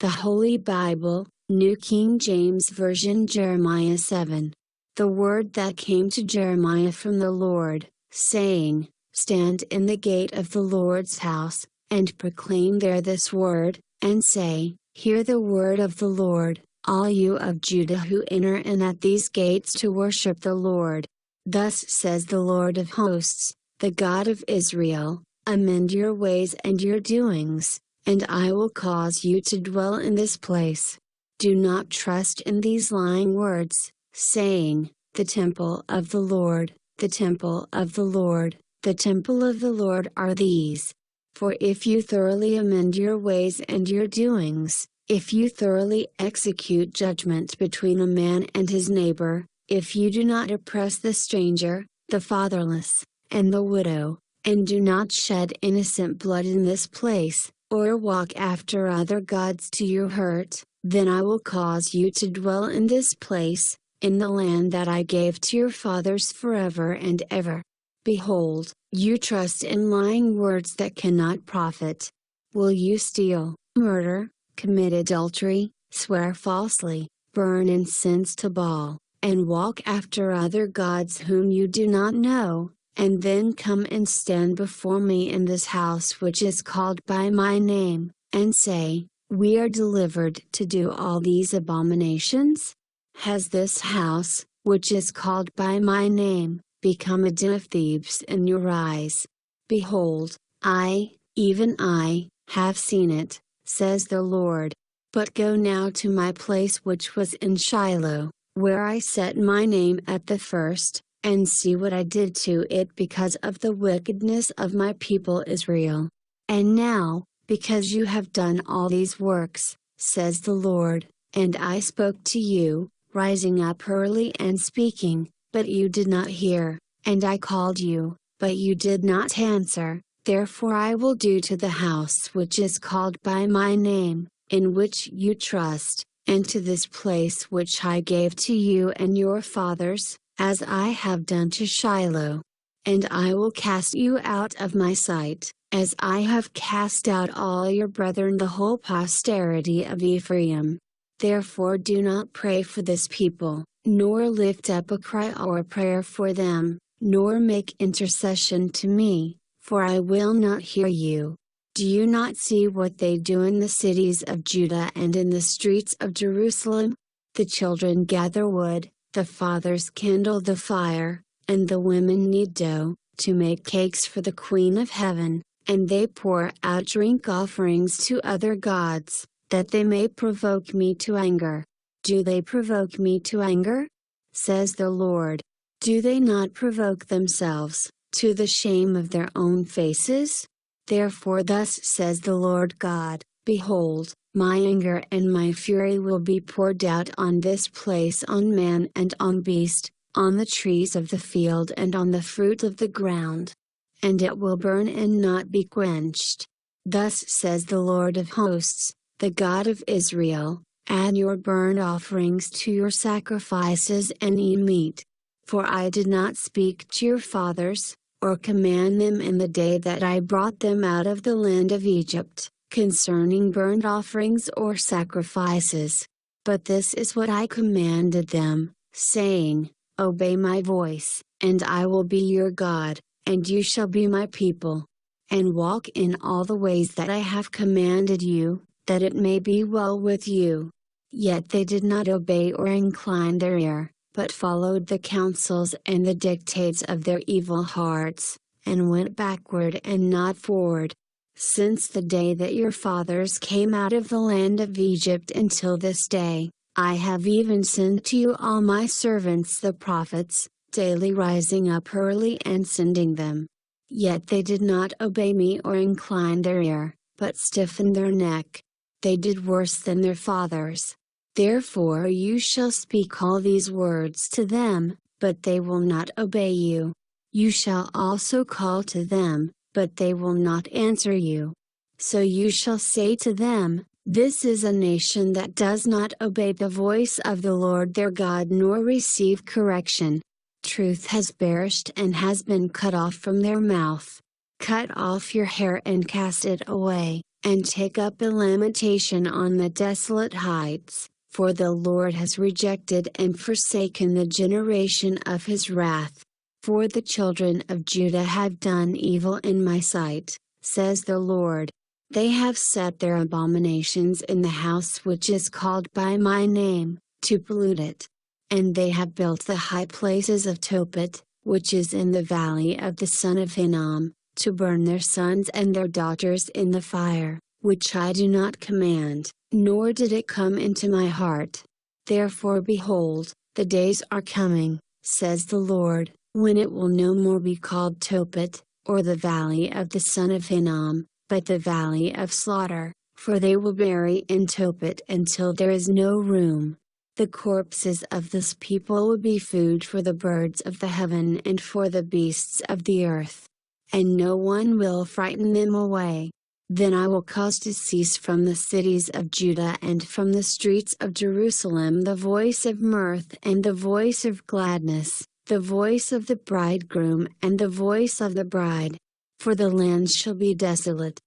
The Holy Bible, New King James Version, Jeremiah 7. The word that came to Jeremiah from the Lord, saying, Stand in the gate of the Lord's house, and proclaim there this word, and say, Hear the word of the Lord, all you of Judah who enter in at these gates to worship the Lord. Thus says the Lord of hosts, the God of Israel, amend your ways and your doings, and I will cause you to dwell in this place. Do not trust in these lying words, saying, The temple of the Lord, the temple of the Lord, the temple of the Lord are these. For if you thoroughly amend your ways and your doings, if you thoroughly execute judgment between a man and his neighbor, if you do not oppress the stranger, the fatherless, and the widow, and do not shed innocent blood in this place, or walk after other gods to your hurt, then I will cause you to dwell in this place, in the land that I gave to your fathers forever and ever. Behold, you trust in lying words that cannot profit. Will you steal, murder, commit adultery, swear falsely, burn incense to Baal, and walk after other gods whom you do not know, and then come and stand before me in this house which is called by my name, and say, We are delivered to do all these abominations? Has this house, which is called by my name, become a den of thieves in your eyes? Behold, I, even I, have seen it, says the Lord. But go now to my place which was in Shiloh, where I set my name at the first, and see what I did to it because of the wickedness of my people Israel. And now, because you have done all these works, says the Lord, and I spoke to you, rising up early and speaking, but you did not hear, and I called you, but you did not answer, therefore I will do to the house which is called by my name, in which you trust, and to this place which I gave to you and your fathers, as I have done to Shiloh. And I will cast you out of my sight, as I have cast out all your brethren, the whole posterity of Ephraim. Therefore do not pray for this people, nor lift up a cry or a prayer for them, nor make intercession to me, for I will not hear you. Do you not see what they do in the cities of Judah and in the streets of Jerusalem? The children gather wood, the fathers kindle the fire, and the women knead dough, to make cakes for the Queen of Heaven, and they pour out drink offerings to other gods, that they may provoke me to anger. Do they provoke me to anger? Says the Lord. Do they not provoke themselves, to the shame of their own faces? Therefore thus says the Lord God, Behold, my anger and my fury will be poured out on this place, on man and on beast, on the trees of the field and on the fruit of the ground. And it will burn and not be quenched. Thus says the Lord of hosts, the God of Israel, Add your burnt offerings to your sacrifices and eat meat. For I did not speak to your fathers, or command them in the day that I brought them out of the land of Egypt, concerning burnt offerings or sacrifices. But this is what I commanded them, saying, Obey my voice, and I will be your God, and you shall be my people. And walk in all the ways that I have commanded you, that it may be well with you. Yet they did not obey or incline their ear, but followed the counsels and the dictates of their evil hearts, and went backward and not forward. Since the day that your fathers came out of the land of Egypt until this day, I have even sent to you all my servants the prophets, daily rising up early and sending them. Yet they did not obey me or incline their ear, but stiffened their neck. They did worse than their fathers. Therefore you shall speak all these words to them, but they will not obey you. You shall also call to them, but they will not answer you. So you shall say to them, This is a nation that does not obey the voice of the Lord their God nor receive correction. Truth has perished and has been cut off from their mouth. Cut off your hair and cast it away, and take up a lamentation on the desolate heights, for the Lord has rejected and forsaken the generation of his wrath. For the children of Judah have done evil in my sight, says the Lord. They have set their abominations in the house which is called by my name, to pollute it. And they have built the high places of Tophet, which is in the valley of the son of Hinnom, to burn their sons and their daughters in the fire, which I do not command, nor did it come into my heart. Therefore behold, the days are coming, says the Lord, when it will no more be called Tophet, or the valley of the son of Hinnom, but the valley of slaughter, for they will bury in Tophet until there is no room. The corpses of this people will be food for the birds of the heaven and for the beasts of the earth. And no one will frighten them away. Then I will cause to cease from the cities of Judah and from the streets of Jerusalem the voice of mirth and the voice of gladness, the voice of the bridegroom and the voice of the bride. For the land shall be desolate,